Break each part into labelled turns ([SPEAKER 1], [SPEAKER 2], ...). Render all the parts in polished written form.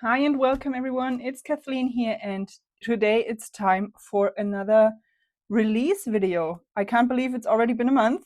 [SPEAKER 1] Hi and welcome everyone, it's Kathleen here, and today it's time for another release video. I can't believe it's already been a month,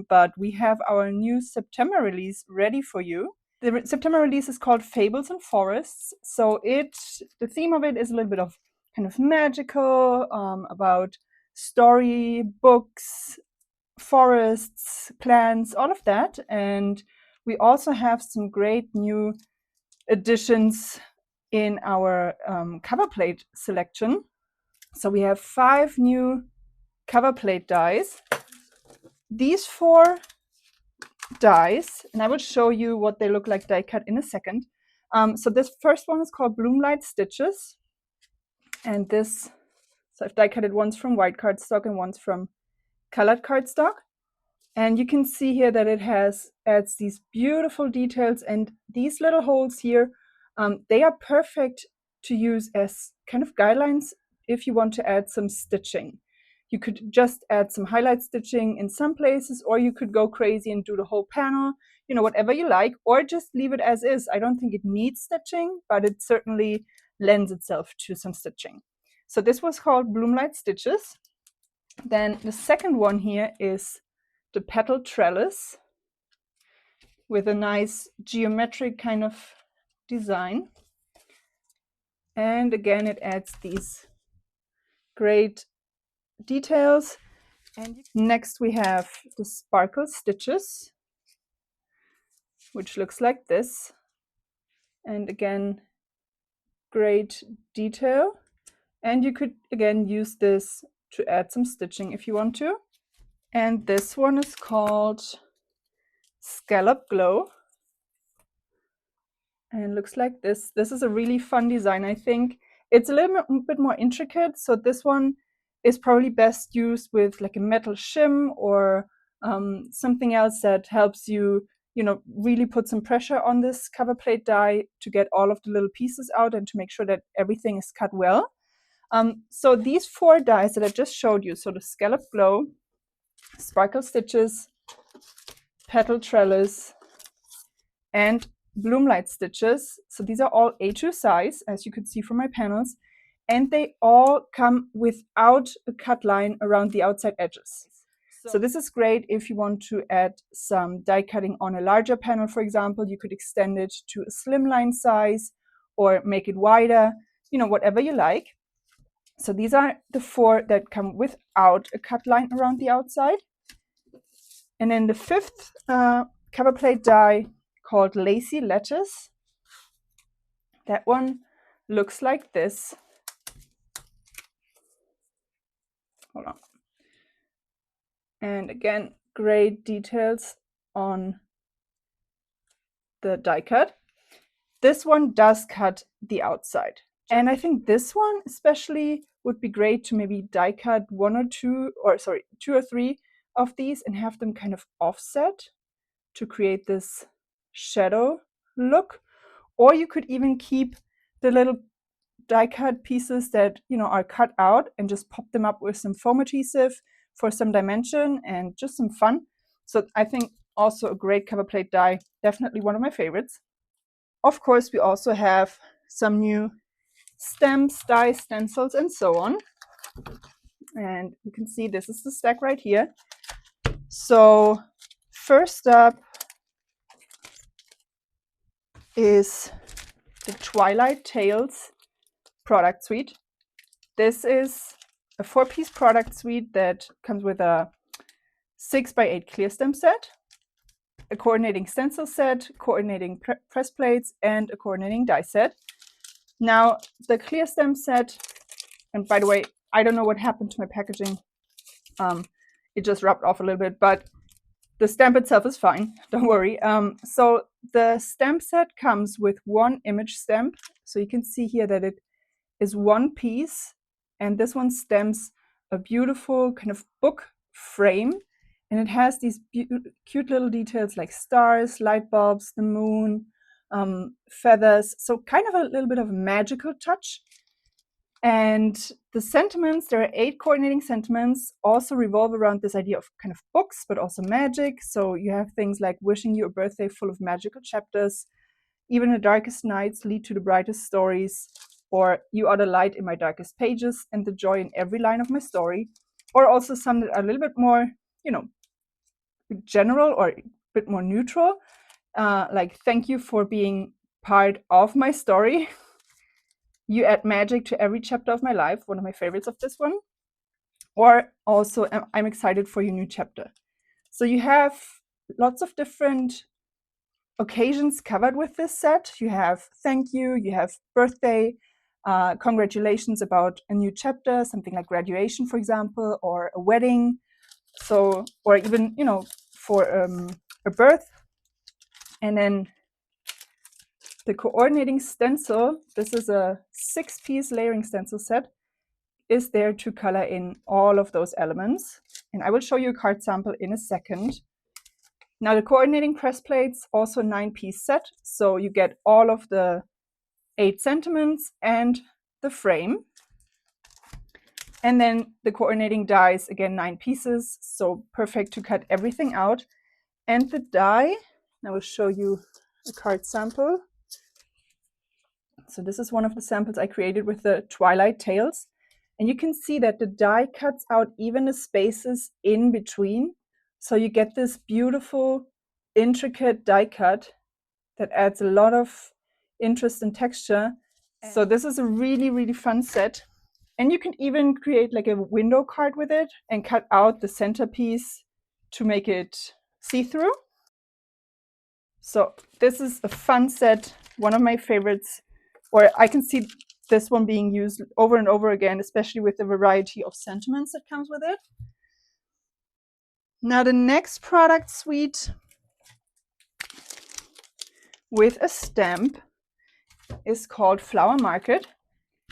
[SPEAKER 1] but we have our new September release ready for you. The September release is called Fables and Forests, so the theme of it is a little bit of kind of magical, about story, books, forests, plants, all of that. And we also have some great new additions in our cover plate selection. So we have 5 new cover plate dies. These 4 dies, and I will show you what they look like die cut in a second. So this first one is called Bloomlight Stitches, and this, so I've die cut it once from white cardstock and once from colored cardstock. And you can see here that it adds these beautiful details, and these little holes here, they are perfect to use as kind of guidelines if you want to add some stitching. You could just add some highlight stitching in some places, or you could go crazy and do the whole panel, whatever you like, or just leave it as is. I don't think it needs stitching, but it certainly lends itself to some stitching. So this was called Bloomlight Stitches. Then the second one here is the petal trellis with a nice geometric kind of design. And again, it adds these great details. And next we have the sparkle stitches, which looks like this. And again, great detail. And you could again use this to add some stitching if you want to. And this one is called Scallop Glow. And looks like this. This is a really fun design, I think. It's a little bit more intricate, so this one is probably best used with like a metal shim or something else that helps you, really put some pressure on this cover plate die to get all of the little pieces out and to make sure that everything is cut well. So these 4 dies that I just showed you, so the Scallop Glow, Sparkle Stitches, Petal Trellis, and Bloomlight Stitches. So these are all A2 size, as you could see from my panels, and they all come without a cut line around the outside edges. So this is great if you want to add some die cutting on a larger panel, for example. You could extend it to a slimline size or make it wider, whatever you like. So these are the 4 that come without a cut line around the outside. And then the 5th cover plate die, called Lacy Lettuce. That one looks like this. Hold on. And again, great details on the die cut. This one does cut the outside. And I think this one especially would be great to maybe die cut 2 or 3 of these and have them kind of offset to create this shadow look. Or you could even keep the little die cut pieces that are cut out and just pop them up with some foam adhesive for some dimension and just some fun. So I think also a great cover plate die, definitely one of my favorites. Of course, we also have some new stems, dies, stencils, and so on. And you can see this is the stack right here. So first up is the Twilight Tails product suite. This is a 4-piece product suite that comes with a 6x8 clear stem set, a coordinating stencil set, coordinating press plates, and a coordinating die set. Now, the clear stem set, and by the way, I don't know what happened to my packaging. It just rubbed off a little bit, but the stamp itself is fine, don't worry. So the stamp set comes with 1 image stamp. So you can see here that it is 1 piece, and this one stamps a beautiful kind of book frame, and it has these cute little details like stars, light bulbs, the moon, feathers, so kind of a little bit of a magical touch. And the sentiments, there are 8 coordinating sentiments, also revolve around this idea of kind of books, but also magic. So you have things like wishing you a birthday full of magical chapters, even the darkest nights lead to the brightest stories, or you are the light in my darkest pages and the joy in every line of my story, or also some that are a little bit more, you know, general or a bit more neutral, like thank you for being part of my story. You add magic to every chapter of my life, one of my favorites of this one. Or also, I'm excited for your new chapter. So you have lots of different occasions covered with this set. You have thank you have birthday, congratulations about a new chapter, something like graduation, for example, or a wedding. So, or even, you know, for a birth. And then the coordinating stencil, this is a 6-piece layering stencil set, is there to color in all of those elements. And I will show you a card sample in a second. Now the coordinating press plates, also a 9-piece set. So you get all of the 8 sentiments and the frame. And then the coordinating dies, again, 9 pieces. So perfect to cut everything out. And the die, I will show you a card sample. So this is one of the samples I created with the Twilight Tails. And you can see that the die cuts out even the spaces in between. So you get this beautiful, intricate die cut that adds a lot of interest and texture. So this is a really, really fun set. And you can even create like a window card with it and cut out the centerpiece to make it see-through. So this is a fun set, one of my favorites, or I can see this one being used over and over again, especially with the variety of sentiments that comes with it. Now the next product suite with a stamp is called Flower Market.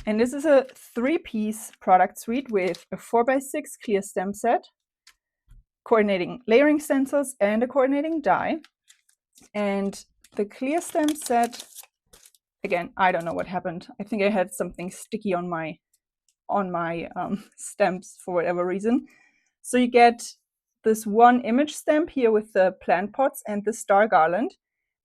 [SPEAKER 1] And this is a 3-piece product suite with a 4x6 clear stamp set, coordinating layering stencils and a coordinating die. And the clear stamp set, again, I don't know what happened. I think I had something sticky on my stamps for whatever reason. So you get this one image stamp here with the plant pots and the star garland.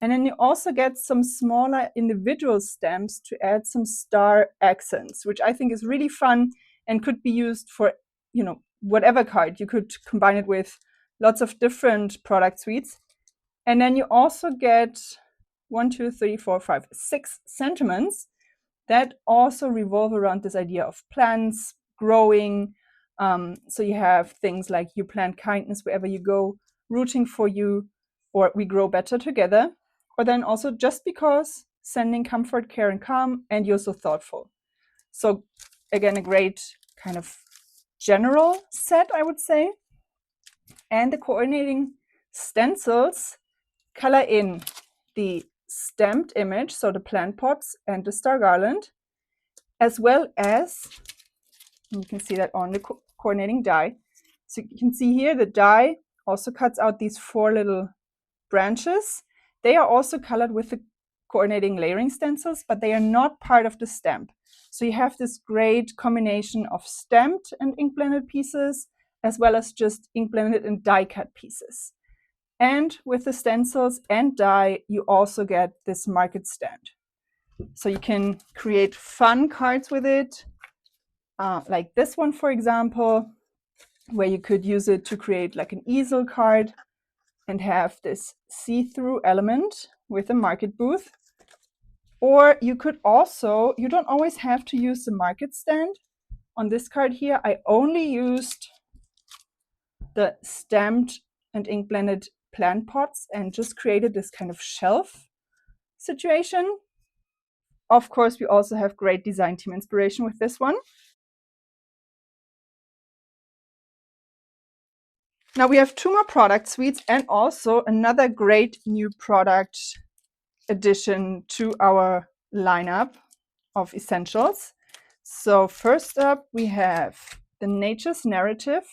[SPEAKER 1] And then you also get some smaller individual stamps to add some star accents, which I think is really fun and could be used for, you know, whatever card. You could combine it with lots of different product suites. And then you also get 1, 2, 3, 4, 5, 6 sentiments that also revolve around this idea of plants growing. So you have things like you plant kindness wherever you go, rooting for you, or we grow better together. Or then also just because, sending comfort, care, and calm, and you're so thoughtful. So again, a great kind of general set, I would say. And the coordinating stencils color in the stamped image, so the plant pots and the star garland, as well as, you can see that on the coordinating die. So you can see here the die also cuts out these 4 little branches. They are also colored with the coordinating layering stencils, but they are not part of the stamp. So you have this great combination of stamped and ink blended pieces, as well as just ink blended and die cut pieces. And with the stencils and die, you also get this market stand. So you can create fun cards with it, like this one, for example, where you could use it to create like an easel card and have this see-through element with a market booth. Or you could also, you don't always have to use the market stand. On this card here, I only used the stamped and ink blended plant pots and just created this kind of shelf situation. Of course, we also have great design team inspiration with this one. Now we have 2 more product suites and also another great new product addition to our lineup of essentials. So first up, we have the Nature's Narrative.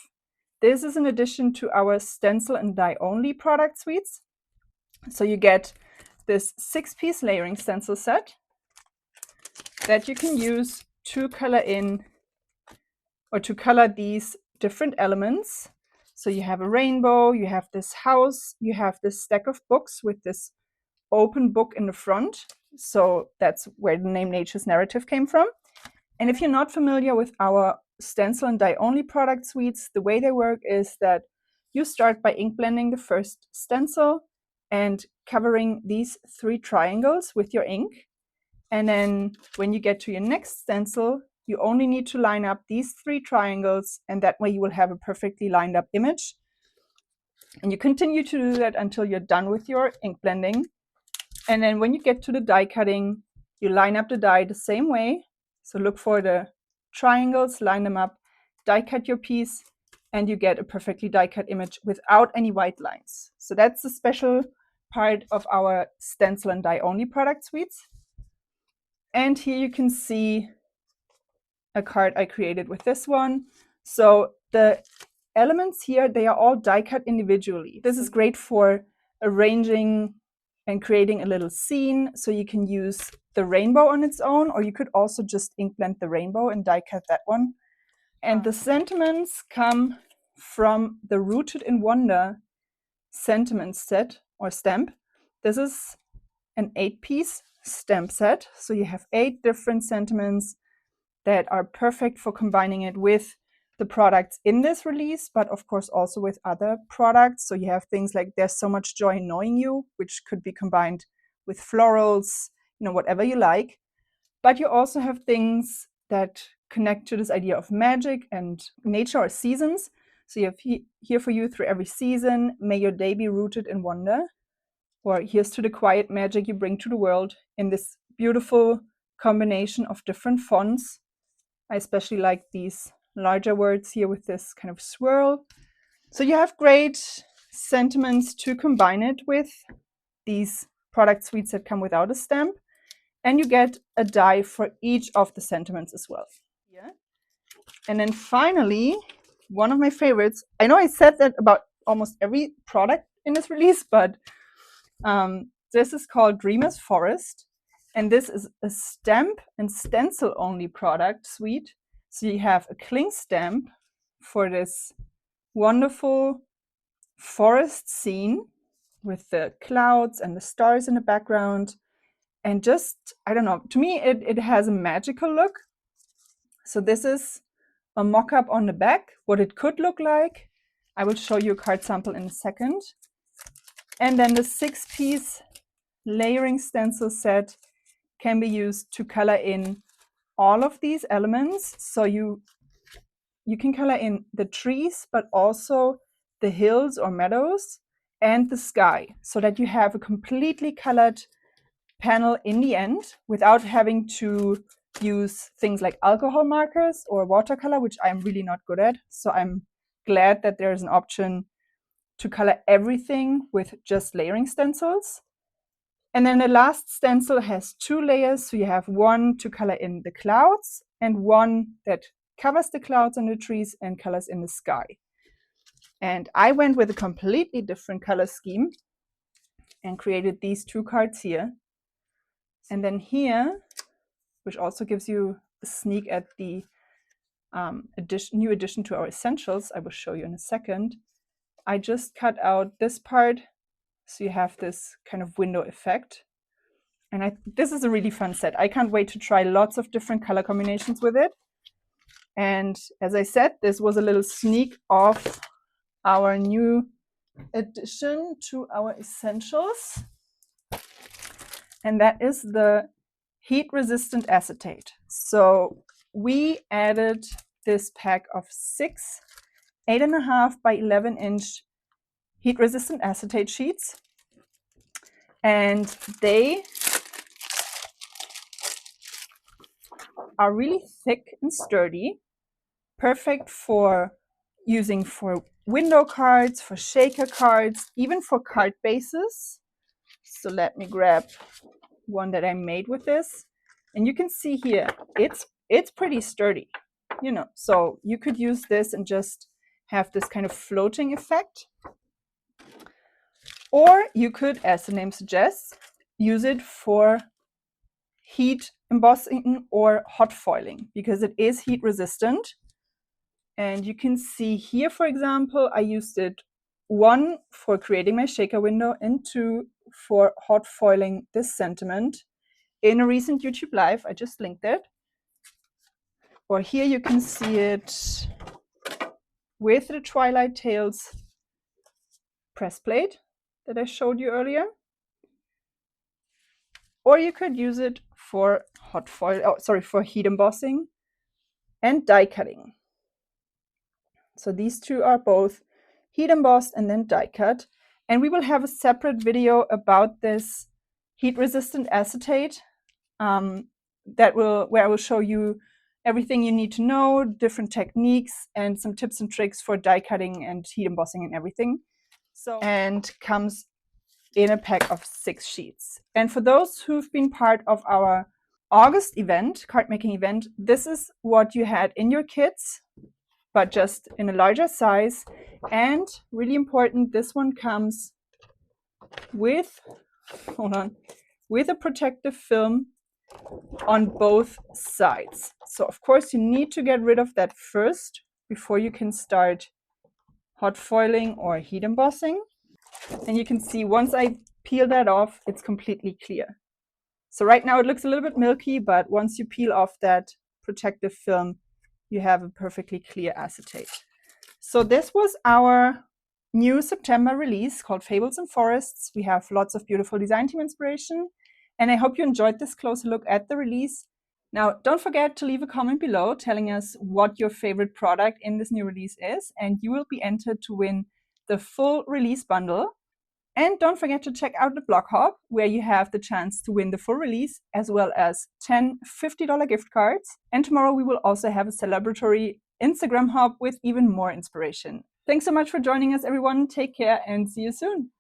[SPEAKER 1] This is an addition to our stencil and die only product suites. So you get this 6-piece layering stencil set that you can use to color in or to color these different elements. So you have a rainbow, you have this house, you have this stack of books with this open book in the front. So that's where the name Nature's Narrative came from. And if you're not familiar with our stencil and dye only product suites, the way they work is that you start by ink blending the first stencil and covering these 3 triangles with your ink. And then when you get to your next stencil, you only need to line up these 3 triangles, and that way you will have a perfectly lined up image. And you continue to do that until you're done with your ink blending. And then when you get to the die cutting, you line up the die the same way. So look for the triangles, line them up, die cut your piece, and you get a perfectly die cut image without any white lines. So that's the special part of our stencil and dye only product suites. And here you can see a card I created with this one. So the elements here, they are all die cut individually. This is great for arranging and creating a little scene. So you can use the rainbow on its own, or you could also just ink blend the rainbow and die cut that one. And the sentiments come from the Rooted in Wonder sentiment set or stamp. This is an 8-piece stamp set. So you have 8 different sentiments that are perfect for combining it with the products in this release, but of course also with other products. So you have things like There's So Much Joy in Knowing You, which could be combined with florals, whatever you like. But you also have things that connect to this idea of magic and nature or seasons. So you have Here for You Through Every Season, May Your Day Be Rooted in Wonder, or Here's to the Quiet Magic You Bring to the World, in this beautiful combination of different fonts. I especially like these larger words here with this kind of swirl. So you have great sentiments to combine it with these product suites that come without a stamp. And you get a die for each of the sentiments as well. Yeah. And then finally, one of my favorites. I know I said that about almost every product in this release, but this is called Dreamer's Forest. And this is a stamp and stencil only product suite. So you have a cling stamp for this wonderful forest scene with the clouds and the stars in the background. And just, I don't know, to me it has a magical look. So this is a mock-up on the back, what it could look like. I will show you a card sample in a second. And then the 6-piece layering stencil set can be used to color in all of these elements. So you can color in the trees, but also the hills or meadows and the sky, so that you have a completely colored panel in the end without having to use things like alcohol markers or watercolor, which I'm really not good at. So I'm glad that there's an option to color everything with just layering stencils. And then the last stencil has 2 layers. So you have one to color in the clouds and one that covers the clouds and the trees and colors in the sky. And I went with a completely different color scheme and created these 2 cards here. And then here, which also gives you a sneak at the new addition to our essentials, I will show you in a second. I just cut out this part, so you have this kind of window effect. And this is a really fun set. I can't wait to try lots of different color combinations with it. And as I said, this was a little sneak of our new addition to our essentials. And that is the heat-resistant acetate. So we added this pack of 6 8.5 by 11-inch heat-resistant acetate sheets. And they are really thick and sturdy, perfect for using for window cards, for shaker cards, even for card bases. So let me grab one that I made with this. And you can see here, it's pretty sturdy, so you could use this and just have this kind of floating effect. Or you could, as the name suggests, use it for heat embossing or hot foiling, because it is heat resistant. And you can see here, for example, I used it 1 for creating my shaker window and 2 for hot foiling this sentiment in a recent YouTube live. I just linked it. Or here you can see it with the Twilight Tails press plate that I showed you earlier. Or you could use it for for heat embossing and die cutting. So these two are both heat embossed and then die cut. And we will have a separate video about this heat resistant acetate where I will show you everything you need to know, different techniques, and some tips and tricks for die cutting and heat embossing and everything. And comes in a pack of 6 sheets. And for those who've been part of our August event, card making event, this is what you had in your kits, but just in a larger size. And really important, this one comes with, with a protective film on both sides. So of course you need to get rid of that first before you can start hot foiling or heat embossing. And you can see once I peel that off, it's completely clear. So right now it looks a little bit milky, but once you peel off that protective film, you have a perfectly clear acetate. So this was our new September release called Fables Forests. We have lots of beautiful design team inspiration, and I hope you enjoyed this closer look at the release. Now, don't forget to leave a comment below telling us what your favorite product in this new release is, and you will be entered to win the full release bundle. And don't forget to check out the blog hop, where you have the chance to win the full release, as well as 10 $50 gift cards. And tomorrow we will also have a celebratory Instagram hop with even more inspiration. Thanks so much for joining us, everyone. Take care and see you soon.